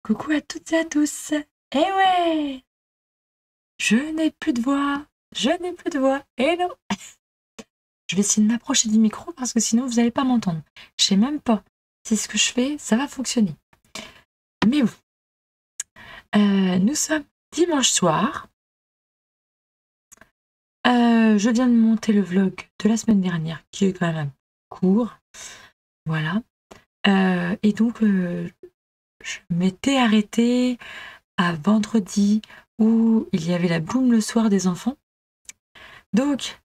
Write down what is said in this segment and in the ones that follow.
Coucou à toutes et à tous. Eh ouais, je n'ai plus de voix. Je n'ai plus de voix. Eh non. Je vais essayer de m'approcher du micro parce que sinon vous n'allez pas m'entendre. Je sais même pas si ce que je fais, ça va fonctionner. Mais bon, nous sommes dimanche soir. Je viens de monter le vlog de la semaine dernière qui est quand même court. Voilà. Et donc, je m'étais arrêtée à vendredi où il y avait la boum le soir des enfants. Donc,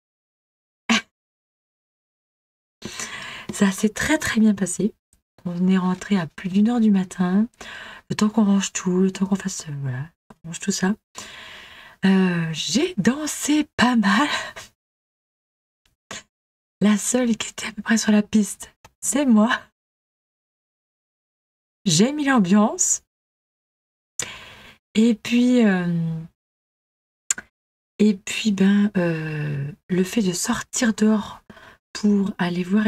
ça s'est très très bien passé. On est rentré à plus d'1 heure du matin. Le temps qu'on range tout, le temps qu'on fasse, voilà, on range tout ça. J'ai dansé pas mal. La seule qui était à peu près sur la piste, c'est moi. J'ai mis l'ambiance. Et puis, le fait de sortir dehors pour aller voir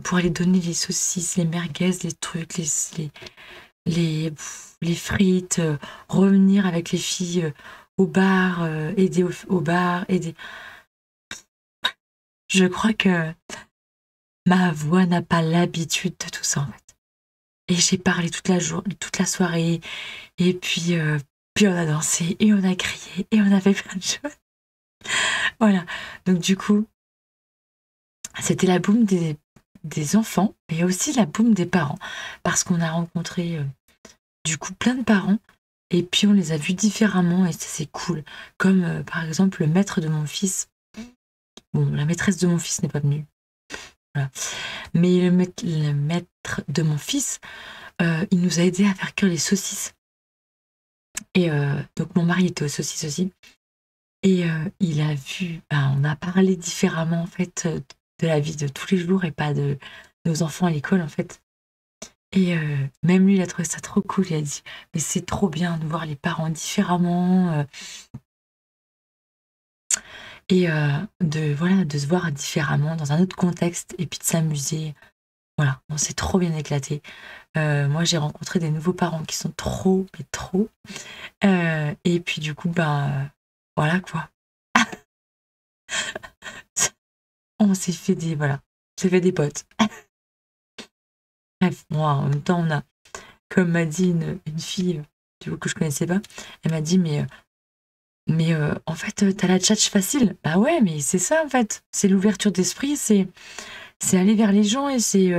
pour aller donner les saucisses, les merguez, les trucs, les frites, revenir avec les filles au bar, aider au bar, aider. Je crois que ma voix n'a pas l'habitude de tout ça en fait. Et j'ai parlé toute la soirée, et puis on a dansé, et on a crié, et on a fait plein de choses. Voilà. Donc du coup, c'était la boum des enfants, et aussi la boum des parents, parce qu'on a rencontré du coup plein de parents, et puis on les a vus différemment, et ça c'est cool. Comme par exemple le maître de mon fils. Bon, la maîtresse de mon fils n'est pas venue. Voilà. Mais le maître de mon fils, il nous a aidé à faire cuire les saucisses. Et donc mon mari était aux saucisses aussi. Et il a vu, on a parlé différemment en fait de la vie de tous les jours et pas de nos enfants à l'école en fait. Et même lui, il a trouvé ça trop cool. Il a dit, mais c'est trop bien de voir les parents différemment et de se voir différemment dans un autre contexte et puis de s'amuser. Voilà, on s'est trop bien éclaté. Moi, j'ai rencontré des nouveaux parents qui sont trop, mais trop. Et puis du coup, voilà quoi. On s'est fait des potes. Bref, moi, en même temps, comme m'a dit une fille du coup, que je connaissais pas, elle m'a dit, mais en fait, t'as la tchatche facile. Bah ouais, mais c'est ça, en fait. C'est l'ouverture d'esprit, c'est aller vers les gens et c'est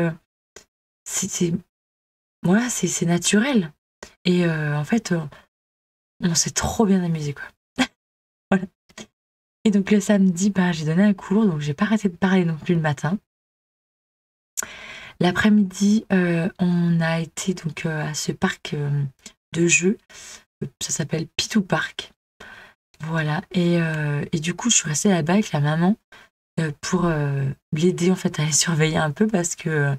voilà, c'est naturel. Et en fait, on s'est trop bien amusé, quoi. Voilà. Et donc, le samedi, j'ai donné un cours, donc j'ai pas arrêté de parler non plus le matin. L'après-midi, on a été donc à ce parc de jeux. Ça s'appelle Pitou Park. Voilà. Et du coup, je suis restée là-bas avec la maman pour l'aider en fait à les surveiller un peu parce que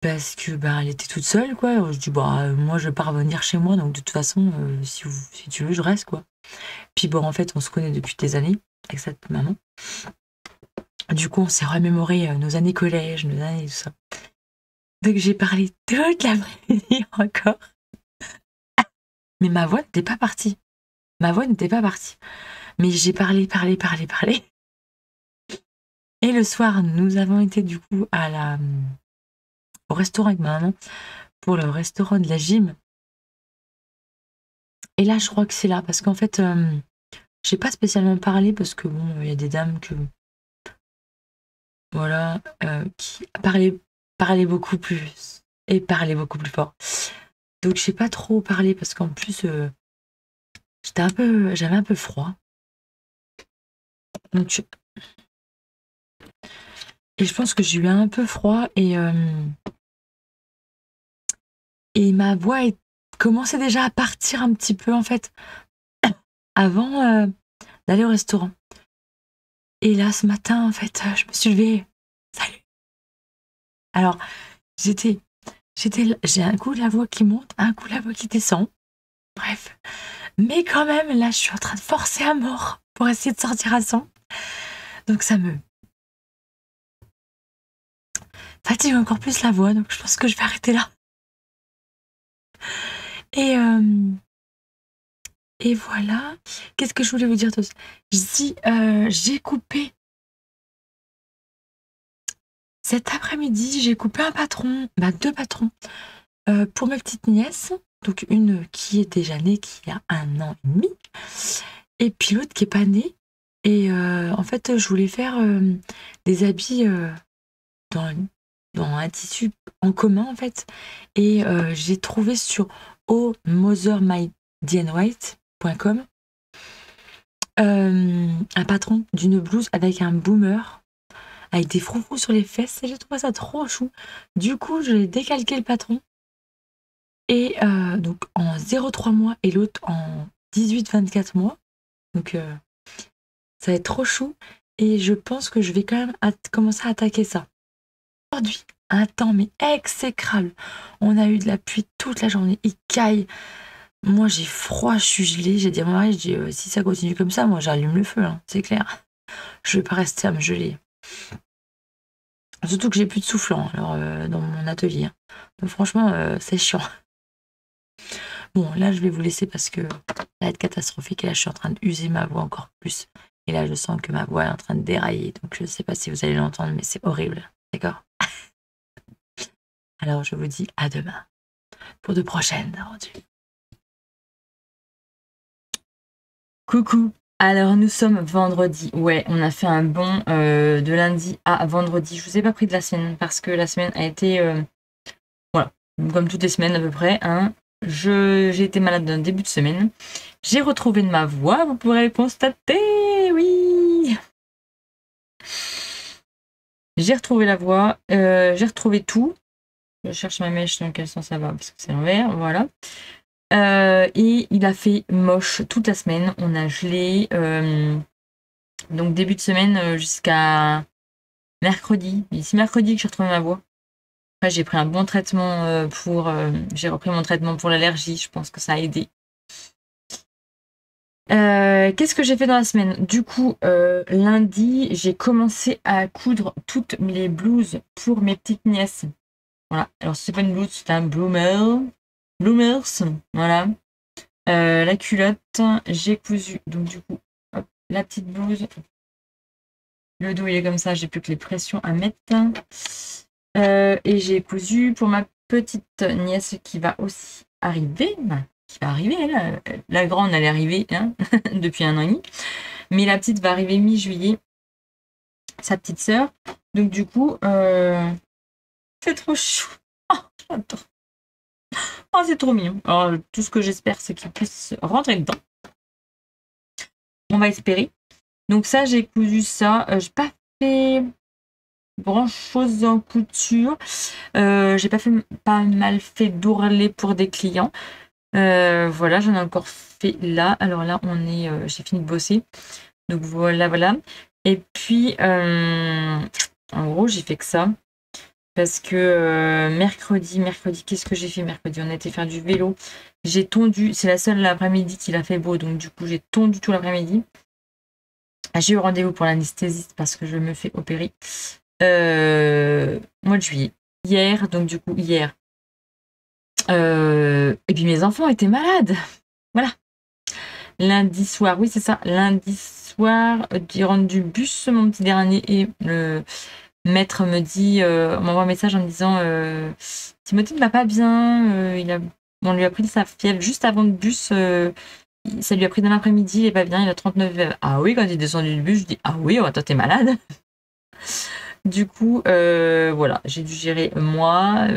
elle était toute seule quoi. Je dis moi je vais pas revenir chez moi donc de toute façon si tu veux je reste quoi. Puis bon en fait on se connaît depuis des années avec cette maman. Du coup on s'est remémoré nos années collège, nos années tout ça. Donc j'ai parlé toute l'après-midi encore. Mais ma voix n'était pas partie. Ma voix n'était pas partie. Mais j'ai parlé. Et le soir, nous avons été du coup au restaurant avec ma maman pour le restaurant de la gym. Et là, je crois que c'est là parce qu'en fait, j'ai pas spécialement parlé parce que bon, il y a des dames voilà, qui parlaient beaucoup plus et parlaient beaucoup plus fort. Donc j'ai pas trop parlé parce qu'en plus, j'avais un peu froid. Donc, et je pense que j'ai eu un peu froid et ma voix commençait déjà à partir un petit peu en fait avant d'aller au restaurant. Et là, ce matin, en fait, je me suis levée. Salut. Alors, j'ai un coup la voix qui monte, un coup la voix qui descend. Bref. Mais quand même, là, je suis en train de forcer à mort pour essayer de sortir à 100. Donc, ça me fatigue encore plus la voix. Donc, je pense que je vais arrêter là. Et, et voilà. Qu'est-ce que je voulais vous dire tous? Si j'ai coupé cet après-midi, j'ai coupé un patron, bah, 2 patrons pour ma petite nièce. Donc une qui est déjà née, qui a 1 an et demi, et puis l'autre qui est pas née. Et en fait, je voulais faire des habits dans, dans un tissu en commun, en fait. Et j'ai trouvé sur omothermydnwhite.com un patron d'une blouse avec un boomer, avec des froufrous sur les fesses, et j'ai trouvé ça trop chou. Du coup, j'ai décalqué le patron, et donc en 0,3 mois, et l'autre en 18-24 mois. Donc ça va être trop chou, et je pense que je vais quand même commencer à attaquer ça. Aujourd'hui, un temps mais exécrable. On a eu de la pluie toute la journée, il caille. Moi j'ai froid, je suis gelée. J'ai dit à mon mari, je dis, si ça continue comme ça, moi j'allume le feu, hein, c'est clair. Je vais pas rester à me geler. Surtout que j'ai plus de soufflant alors, dans mon atelier, hein. Donc franchement, c'est chiant. Bon, là je vais vous laisser parce que ça va être catastrophique, et là je suis en train d'user ma voix encore plus. Et là je sens que ma voix est en train de dérailler, donc je ne sais pas si vous allez l'entendre, mais c'est horrible, d'accord? Alors je vous dis à demain pour de prochaines aventures. Coucou. Alors nous sommes vendredi. Ouais, on a fait un bond de lundi à vendredi. Je vous ai pas pris de la semaine parce que la semaine a été voilà, comme toutes les semaines à peu près, hein. J'ai été malade d'un début de semaine. J'ai retrouvé de ma voix, vous pourrez le constater, oui. J'ai retrouvé la voix, j'ai retrouvé tout. Je cherche ma mèche dans quel sens ça va parce que c'est l'envers, voilà. Et il a fait moche toute la semaine. On a gelé. Donc début de semaine jusqu'à mercredi. C'est mercredi que j'ai retrouvé ma voix. Après, j'ai pris un bon traitement j'ai repris mon traitement pour l'allergie. Je pense que ça a aidé. Qu'est-ce que j'ai fait dans la semaine? Du coup, lundi, j'ai commencé à coudre toutes les blouses pour mes petites nièces. Voilà. Alors, c'est pas une blouse, c'est un bloomer. Bloomers. Voilà. La culotte, j'ai cousu. Donc, du coup, hop, la petite blouse. Le dos, il est comme ça. J'ai plus que les pressions à mettre. Et j'ai cousu pour ma petite nièce qui va aussi arriver. Qui va arriver, là. La grande, elle est arrivée hein, depuis 1 an et demi. Mais la petite va arriver mi-juillet. Sa petite sœur. Donc, du coup, c'est trop chou. Oh, j'adore. Oh, c'est trop mignon. Alors, tout ce que j'espère, c'est qu'il puisse rentrer dedans. On va espérer. Donc ça, j'ai cousu ça. J'ai pas fait grand chose en couture. J'ai pas mal fait d'ourlet pour des clients. Voilà, j'en ai encore fait là. Alors là, j'ai fini de bosser. Donc voilà. Et puis, en gros, j'ai fait que ça. Parce que mercredi, qu'est-ce que j'ai fait mercredi? On a été faire du vélo. J'ai tondu. C'est la seule l'après-midi qu'il a fait beau. Donc du coup, j'ai tondu tout l'après-midi. J'ai eu rendez-vous pour l'anesthésiste parce que je me fais opérer mois de juillet. Hier, donc du coup, hier. Et puis mes enfants étaient malades. Voilà. Lundi soir, oui, c'est ça. Lundi soir, il rentre du bus, mon petit dernier, et le maître me dit, m'envoie un message en me disant Timothée ne va pas bien. On lui a pris sa fièvre juste avant le bus. Ça lui a pris dans l'après-midi, il est pas bien, il a 39 fièvre. Ah oui, quand il est descendu du bus, je dis ah oui, oh, toi t'es malade. Du coup, voilà, j'ai dû gérer moi,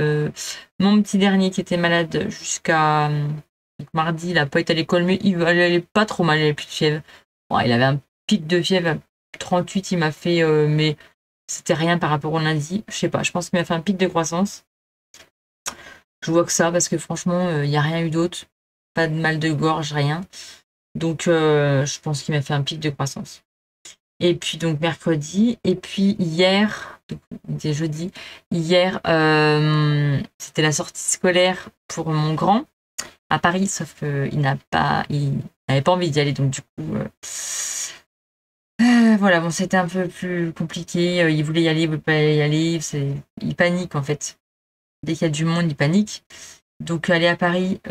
mon petit dernier qui était malade jusqu'à mardi, il n'a pas été à l'école, mais il allait pas trop mal, il n'avait plus de fièvre. Bon, il avait un pic de fièvre à 38, il m'a fait, mais c'était rien par rapport au lundi. Je sais pas, je pense qu'il m'a fait un pic de croissance. Je vois que ça, parce que franchement, il n'y a rien eu d'autre. Pas de mal de gorge, rien. Donc, je pense qu'il m'a fait un pic de croissance. Et puis, donc, mercredi. Et puis, hier, c'était jeudi, hier, c'était la sortie scolaire pour mon grand à Paris, sauf qu'il n'avait pas envie d'y aller. Donc, du coup, voilà, bon, c'était un peu plus compliqué. Il voulait y aller, il ne voulait pas y aller. Il panique, en fait. Dès qu'il y a du monde, il panique. Donc aller à Paris,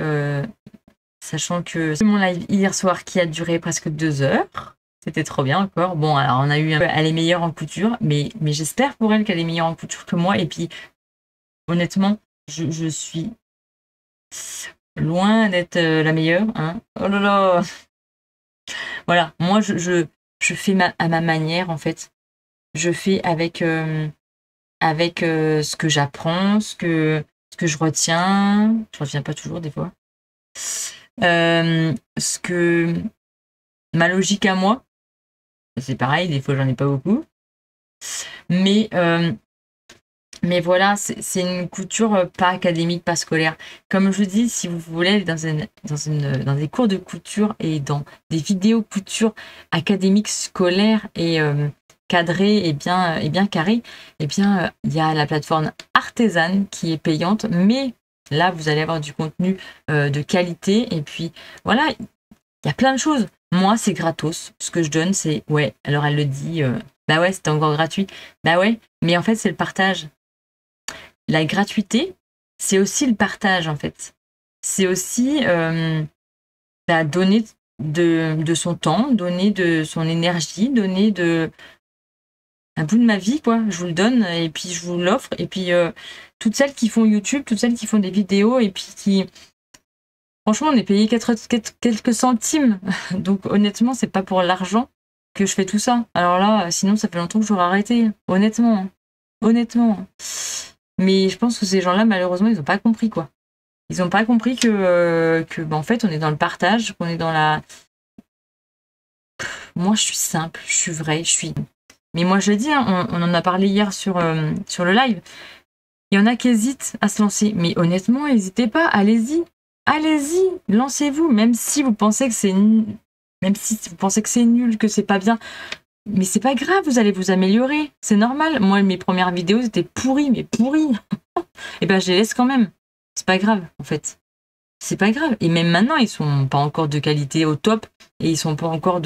sachant que c'est mon live hier soir qui a duré presque 2 heures. C'était trop bien encore. Bon, alors on a eu elle est meilleure en couture, mais j'espère pour elle qu'elle est meilleure en couture que moi. Et puis honnêtement, je suis loin d'être la meilleure. Hein. Oh là là. Voilà, moi je fais à ma manière en fait. Je fais avec ce que j'apprends, ce que je retiens. Je retiens pas toujours des fois. Ce que ma logique à moi, c'est pareil, des fois j'en ai pas beaucoup. Mais voilà, c'est une couture pas académique, pas scolaire. Comme je dis, si vous voulez aller dans des cours de couture et dans des vidéos couture académiques, scolaires et cadrées et bien carrées, eh bien, il y a la plateforme Artesane qui est payante, mais là, vous allez avoir du contenu de qualité. Et puis, voilà, il y a plein de choses. Moi, c'est gratos. Ce que je donne, c'est, ouais, alors elle le dit, bah ouais, c'était encore gratuit. Bah ouais, mais en fait, c'est le partage. La gratuité, c'est aussi le partage, en fait. C'est aussi donner de son temps, donner de son énergie, donner un bout de ma vie, quoi. Je vous le donne et puis je vous l'offre. Et puis, toutes celles qui font YouTube, toutes celles qui font des vidéos et puis qui... Franchement, on est payé quelques centimes. Donc, honnêtement, c'est pas pour l'argent que je fais tout ça. Alors là, sinon, ça fait longtemps que j'aurais arrêté. Honnêtement. Honnêtement. Mais je pense que ces gens-là, malheureusement, ils n'ont pas compris, quoi. Ils n'ont pas compris que en fait, on est dans le partage, qu'on est dans la... Moi, je suis simple, je suis vraie, je suis... Mais moi, je le dis, hein, on en a parlé hier sur le live. Il y en a qui hésitent à se lancer. Mais honnêtement, n'hésitez pas, allez-y. Allez-y, lancez-vous, même si vous pensez que c'est nul, que c'est pas bien. Mais c'est pas grave, vous allez vous améliorer. C'est normal. Moi, mes premières vidéos étaient pourries, mais pourries. Et ben, je les laisse quand même. C'est pas grave, en fait. C'est pas grave. Et même maintenant, ils sont pas encore de qualité au top. Et ils sont pas encore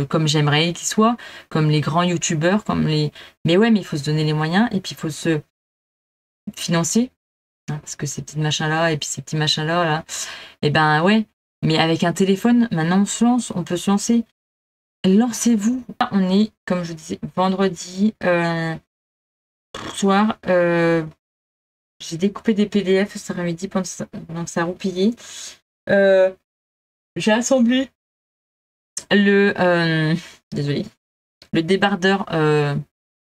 comme j'aimerais qu'ils soient. Comme les grands youtubeurs, Mais ouais, mais il faut se donner les moyens. Et puis, il faut se financer. Hein, parce que ces petits machins-là, et puis ces petits machins-là, là. Et ben, ouais. Mais avec un téléphone, maintenant, on peut se lancer. Lancez-vous. On est, comme je disais, vendredi soir. J'ai découpé des PDF cet après-midi pendant que ça roupillait. J'ai assemblé désolé, le débardeur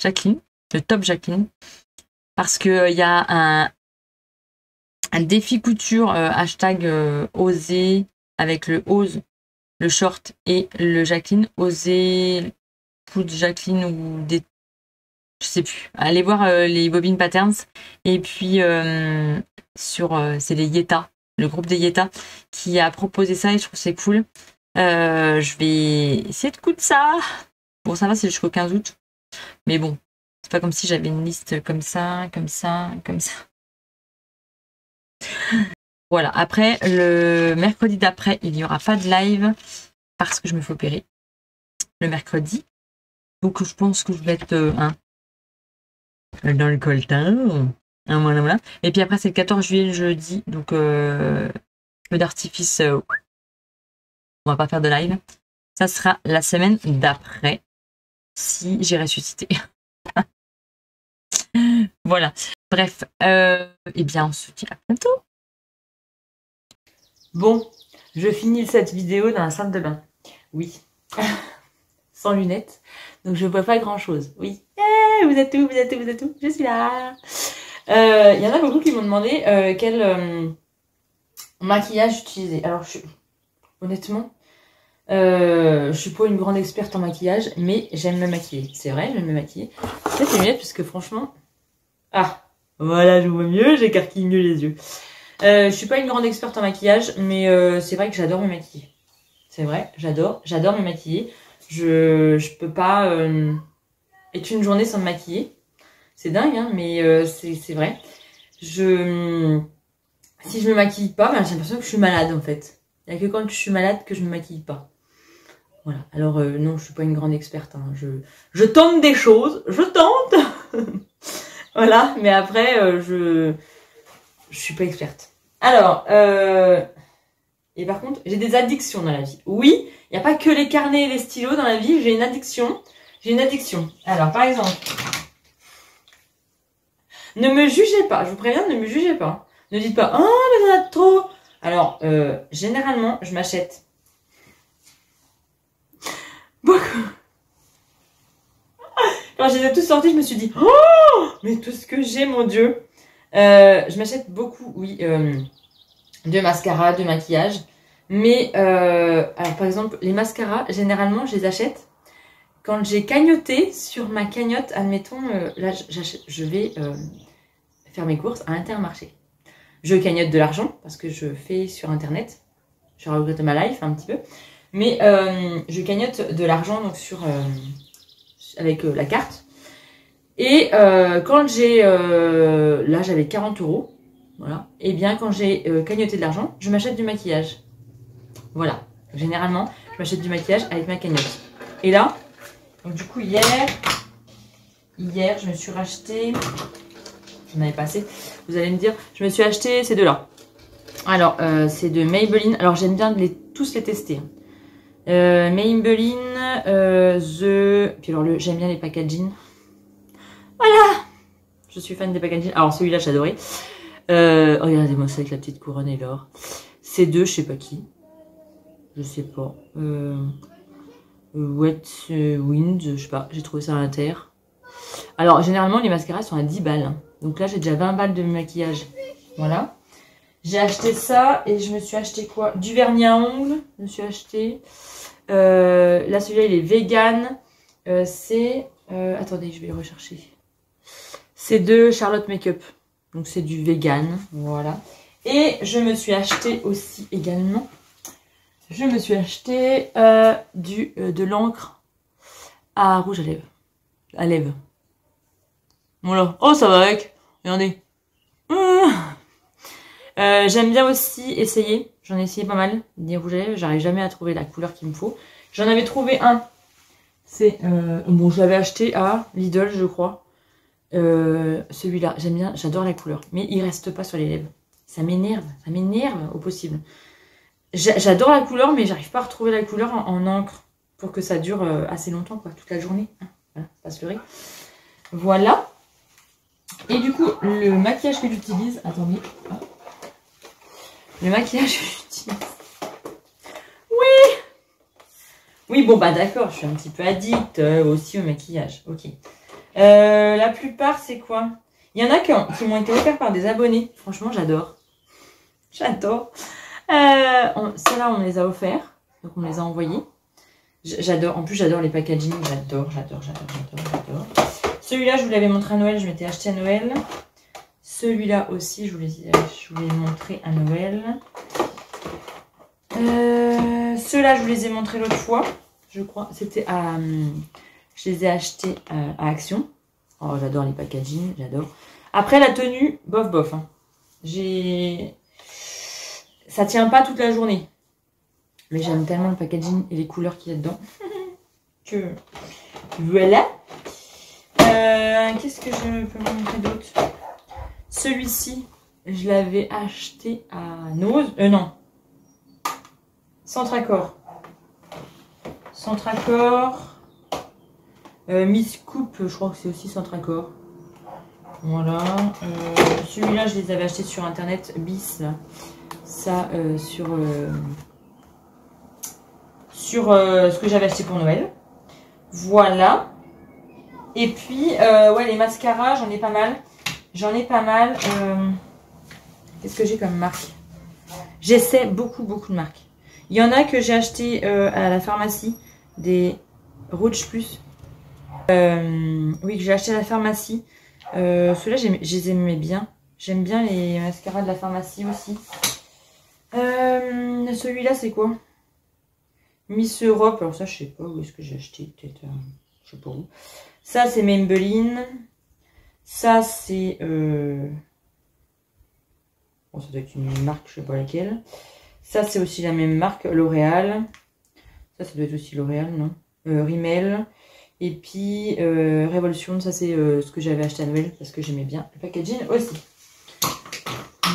Jacqueline, le top Jacqueline, parce que il y a un défi couture hashtag oser avec le ose, le short et le Jacqueline, oser poudre Jacqueline ou des... Je sais plus. Allez voir les bobines patterns. Et puis, c'est les Yeta, le groupe des Yeta, qui a proposé ça et je trouve que c'est cool. Je vais essayer de coudre ça. Bon, ça va, c'est jusqu'au 15 août. Mais bon, c'est pas comme si j'avais une liste comme ça, comme ça, comme ça. Voilà. Après, le mercredi d'après, il n'y aura pas de live parce que je me fais opérer le mercredi. Donc, je pense que je vais être dans le coltin. Voilà. Et puis après, c'est le 14 juillet, jeudi. Donc, feu d'artifice, on va pas faire de live. Ça sera la semaine d'après, si j'ai ressuscité. Voilà. Bref, eh bien, on se dit à bientôt. Bon, je finis cette vidéo dans la salle de bain. Oui. Sans lunettes. Donc, je vois pas grand-chose. Oui. Hey, vous êtes où? Vous êtes où? Vous êtes où? Je suis là. Il y en a beaucoup qui m'ont demandé quel maquillage utiliser. Alors, honnêtement, je suis pas une grande experte en maquillage, mais j'aime me maquiller. C'est vrai, j'aime me maquiller. Peut-être les lunettes, parce que franchement... Ah, voilà, je vois mieux, j'écarquille mieux les yeux. Je suis pas une grande experte en maquillage, mais c'est vrai que j'adore me maquiller. C'est vrai, j'adore me maquiller. Je peux pas être une journée sans me maquiller. C'est dingue, hein, mais c'est vrai. Si je me maquille pas, ben, j'ai l'impression que je suis malade, en fait. Il n'y a que quand je suis malade que je me maquille pas. Voilà. Alors, non, je suis pas une grande experte. Hein. Je tente des choses. Je tente. Voilà. Mais après, je suis pas experte. Alors, et par contre, j'ai des addictions dans la vie. Oui, il n'y a pas que les carnets et les stylos dans la vie, j'ai une addiction. J'ai une addiction. Alors, par exemple, ne me jugez pas, je vous préviens, ne me jugez pas. Ne dites pas, oh, mais il y en a trop. Alors, généralement, je m'achète beaucoup. Quand je les ai tous sortis, je me suis dit, oh, mais tout ce que j'ai, mon Dieu. Je m'achète beaucoup, oui, de mascara, de maquillage. Mais, alors par exemple, les mascaras, généralement, je les achète quand j'ai cagnoté sur ma cagnotte. Admettons, là, je vais faire mes courses à Intermarché. Je cagnotte de l'argent parce que je fais sur Internet. Je regrette ma life un petit peu. Mais je cagnotte de l'argent donc avec la carte. Et quand j'ai... là, j'avais 40 €. Voilà. Et bien, quand j'ai cagnoté de l'argent, je m'achète du maquillage. Voilà. Donc, généralement, je m'achète du maquillage avec ma cagnotte. Et là, donc du coup, hier, je me suis racheté... J'en avais pas assez. Vous allez me dire, je me suis acheté ces deux-là. Alors, c'est de Maybelline. Alors, j'aime bien tous les tester. Maybelline, Puis alors, j'aime bien les packaging. Voilà. Je suis fan des packaging. Alors, celui-là, j'adorais. Regardez-moi ça avec la petite couronne et l'or. Ces deux, je sais pas qui. Je sais pas. Wet Wind, je sais pas. J'ai trouvé ça à la terre. Alors, généralement, les mascaras sont à 10 balles. Hein. Donc là, j'ai déjà 20 balles de maquillage. Voilà. J'ai acheté ça et je me suis acheté quoi? Du vernis à ongles. Je me suis acheté. Là, celui-là, il est vegan. Attendez, je vais le rechercher. C'est de Charlotte Makeup. Donc, c'est du vegan. Voilà. Et je me suis acheté aussi également. Je me suis acheté de l'encre à rouge à lèvres. À lèvres. Voilà. Oh, ça va avec. Regardez. J'aime bien aussi essayer. J'en ai essayé pas mal. Des rouges à lèvres. J'arrive jamais à trouver la couleur qu'il me faut. J'en avais trouvé un. C'est bon, je l'avais acheté à Lidl, je crois. Celui-là, j'aime bien. J'adore la couleur. Mais il reste pas sur les lèvres. Ça m'énerve au possible. J'adore la couleur, mais j'arrive pas à retrouver la couleur en encre pour que ça dure assez longtemps, quoi, toute la journée. Voilà, pas se leurrer. Voilà. Et du coup, le maquillage que j'utilise... Attendez. Le maquillage que j'utilise... Oui. Oui, bon, bah d'accord, je suis un petit peu addict aussi au maquillage. Ok. La plupart, c'est quoi? Il y en a qui m'ont été offerts par des abonnés. Franchement, j'adore. J'adore. Ceux-là, on me les a offerts. Donc, on me les a envoyés. J'adore. En plus, j'adore les packaging. J'adore. Celui-là, je vous l'avais montré à Noël. Je m'étais acheté à Noël. Celui-là aussi, je vous l'ai montré à Noël. Ceux-là, je vous les ai montrés l'autre fois. Je crois. C'était à... je les ai achetés à Action. Oh, j'adore les packaging. J'adore. Après, la tenue, bof. Hein. Ça tient pas toute la journée. Mais j'aime tellement le packaging et les couleurs qu'il y a dedans. Que voilà. Qu'est-ce que je peux vous montrer d'autre? Celui-ci, je l'avais acheté à Nose. Non. Centracor. Miss Coupe, je crois que c'est aussi Centracor. Voilà. Celui-là, je les avais achetés sur Internet. Bis, là. Ça, sur ce que j'avais acheté pour Noël. Voilà. Et puis, ouais, les mascaras, j'en ai pas mal. Qu'est-ce que j'ai comme marque? J'essaie beaucoup de marques. Il y en a que j'ai acheté à la pharmacie. Des Rouge Plus. Oui, que j'ai acheté à la pharmacie. Ceux-là, je les aimais bien. J'aime bien les mascaras de la pharmacie aussi. Celui-là, c'est quoi? Miss Europe. Alors ça, je sais pas où est-ce que j'ai acheté. Peut-être, je sais pas où. Ça, c'est Maybelline. Ça, c'est... Bon, ça doit être une marque, je sais pas laquelle. Ça, c'est aussi la même marque, L'Oréal. Ça doit être aussi L'Oréal, non? Rimmel. Et puis, Révolution, ça, c'est ce que j'avais acheté à Noël parce que j'aimais bien le packaging aussi.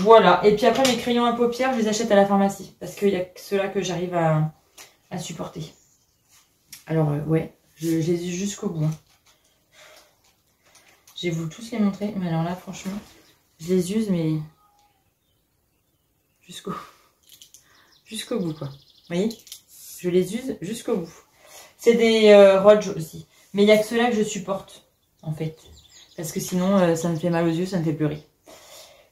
Voilà. Et puis après, mes crayons à paupières, je les achète à la pharmacie. Parce qu'il y a que ceux-là que j'arrive à supporter. Alors, ouais, je les use jusqu'au bout. Hein. Je vais vous tous les montrer. Mais alors là, franchement, je les use, mais jusqu'au bout, quoi. Vous voyez? Je les use jusqu'au bout. C'est des Rodge aussi. Mais il n'y a que ceux-là que je supporte, en fait. Parce que sinon, ça me fait mal aux yeux, ça me fait pleurer.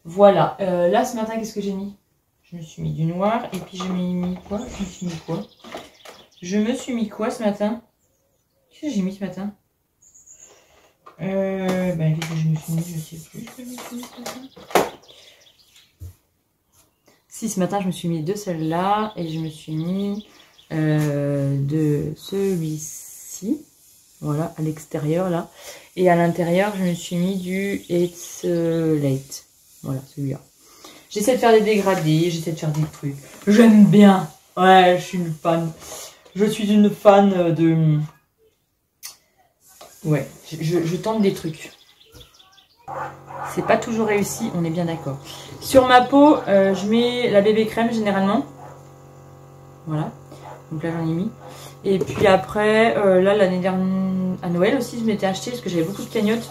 Voilà. Là, ce matin, qu'est-ce que j'ai mis? Je me suis mis du noir. Et puis, je me suis mis quoi? Je me suis mis quoi ce matin? Qu'est-ce que j'ai mis ce matin? Qu'est-ce que je me suis mis? Je sais plus. Si, ce matin, je me suis mis de celle-là. Et je me suis mis de celui-ci. Voilà, à l'extérieur, là. Et à l'intérieur, je me suis mis du It's Late. Voilà, celui-là. J'essaie de faire des dégradés, j'essaie de faire des trucs. J'aime bien. Ouais, je suis une fan. Je suis une fan de... Ouais, je tente des trucs. C'est pas toujours réussi, on est bien d'accord. Sur ma peau, je mets la bébé crème généralement. Voilà. Donc là, j'en ai mis. Et puis après, là, l'année dernière, à Noël aussi, je m'étais acheté, parce que j'avais beaucoup de cagnottes.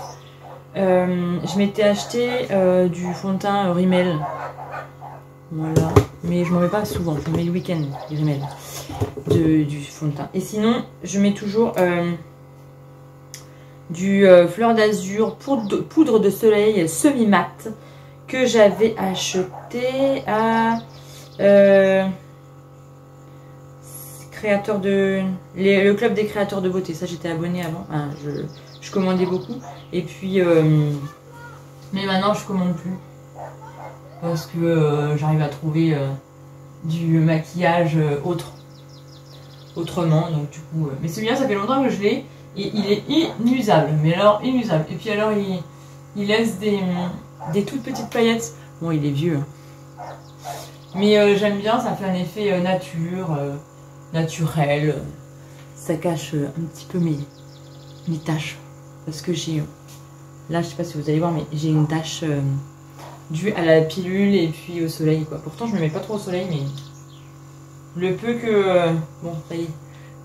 Je m'étais acheté du fond de teint Rimmel. Voilà. Mais je m'en mets pas souvent, je mets le week-end, du Rimmel. Du fond de teint. Et sinon, je mets toujours du Fleur d'Azur poudre de soleil semi-mat que j'avais acheté à le club des créateurs de beauté. Ça, j'étais abonnée avant. Hein, je commandais beaucoup. Et puis, mais maintenant, je commande plus. Parce que j'arrive à trouver du maquillage autrement. Donc, du coup, mais celui-là, ça fait longtemps que je l'ai. Et il est inusable. Mais alors, inusable. Et puis, alors, il laisse des toutes petites paillettes. Bon, il est vieux. Hein. Mais j'aime bien, ça fait un effet naturel. Ça cache un petit peu mes taches. Parce que j'ai... Là, je sais pas si vous allez voir, mais j'ai une tache due à la pilule et puis au soleil, quoi. Pourtant, je me mets pas trop au soleil, mais... Le peu que... bon, ça y est.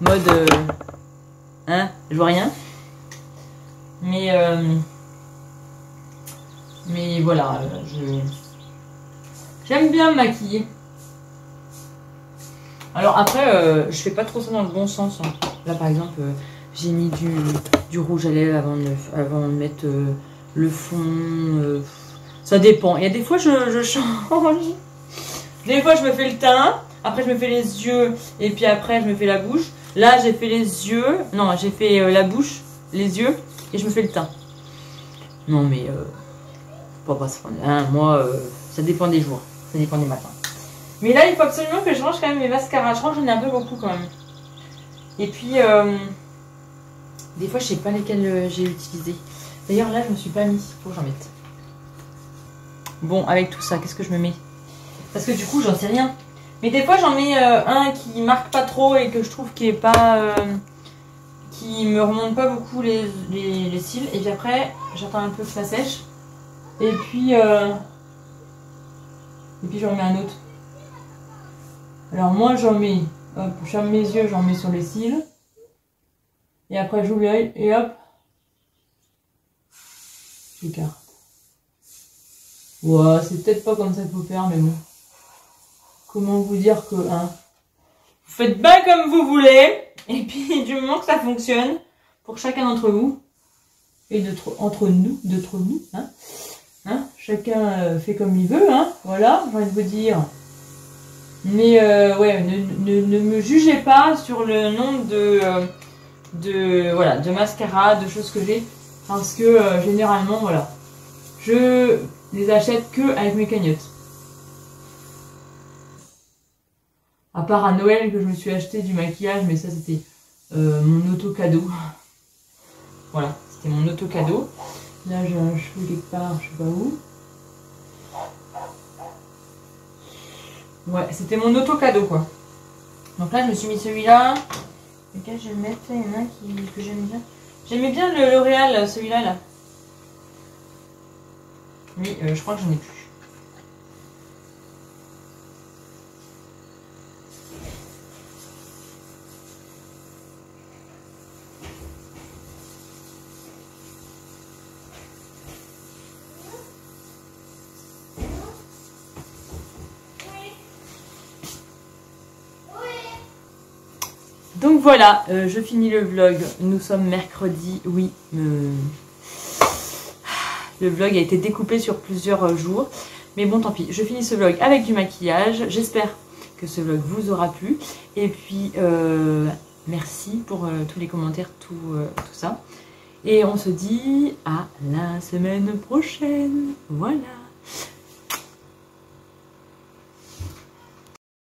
Mode... hein, je vois rien. Mais voilà, j'aime bien me maquiller. Alors après, je fais pas trop ça dans le bon sens. Hein. Là, par exemple, j'ai mis du rouge à lèvres avant de mettre le fond. Ça dépend. Il y a des fois, je change. Des fois, je me fais le teint. Après, je me fais les yeux. Et puis après, je me fais la bouche. Là, j'ai fait les yeux. Non, j'ai fait la bouche, les yeux. Et je me fais le teint. Non, mais... moi, ça dépend des jours. Ça dépend des matins. Mais là, il faut absolument que je range quand même mes mascaras. Je crois que j'en ai un peu beaucoup quand même. Et puis, des fois, je sais pas lesquels j'ai utilisé. D'ailleurs, là, je me suis pas mis. Faut que j'en mette. Bon, avec tout ça, qu'est-ce que je me mets? Parce que du coup, j'en sais rien. Mais des fois, j'en mets un qui marque pas trop et que je trouve qui est pas... qui me remonte pas beaucoup les cils. Et puis après, j'attends un peu que ça sèche. Et puis j'en mets un autre. Alors moi j'en mets, hop, je ferme mes yeux, j'en mets sur les cils. Et après j'ouvre l'œil et hop. J'écarte. Ouais, c'est peut-être pas comme ça qu'il faut faire, mais bon. Comment vous dire que, hein, vous faites bien comme vous voulez. Et puis du moment que ça fonctionne, pour chacun d'entre vous, et entre nous, hein. Hein, chacun fait comme il veut, hein, voilà, j'ai envie de vous dire. Mais ouais, ne me jugez pas sur le nombre de mascaras, de choses que j'ai, parce que généralement, voilà, je les achète que avec mes cagnottes. À part à Noël que je me suis acheté du maquillage, mais ça c'était mon auto-cadeau. Voilà, c'était mon auto-cadeau. Là, j'ai un cheveu quelque part, je sais pas où. Ouais, c'était mon auto-cadeau, quoi. Donc là, je me suis mis celui-là. Lequel je vais le mettre? Il y en a un que j'aime bien. J'aimais bien le L'Oréal, celui-là, là. Mais je crois que j'en ai plus. Donc voilà, je finis le vlog. Nous sommes mercredi, oui. Le vlog a été découpé sur plusieurs jours. Mais bon, tant pis. Je finis ce vlog avec du maquillage. J'espère que ce vlog vous aura plu. Et puis, merci pour tous les commentaires, tout ça. Et on se dit à la semaine prochaine. Voilà.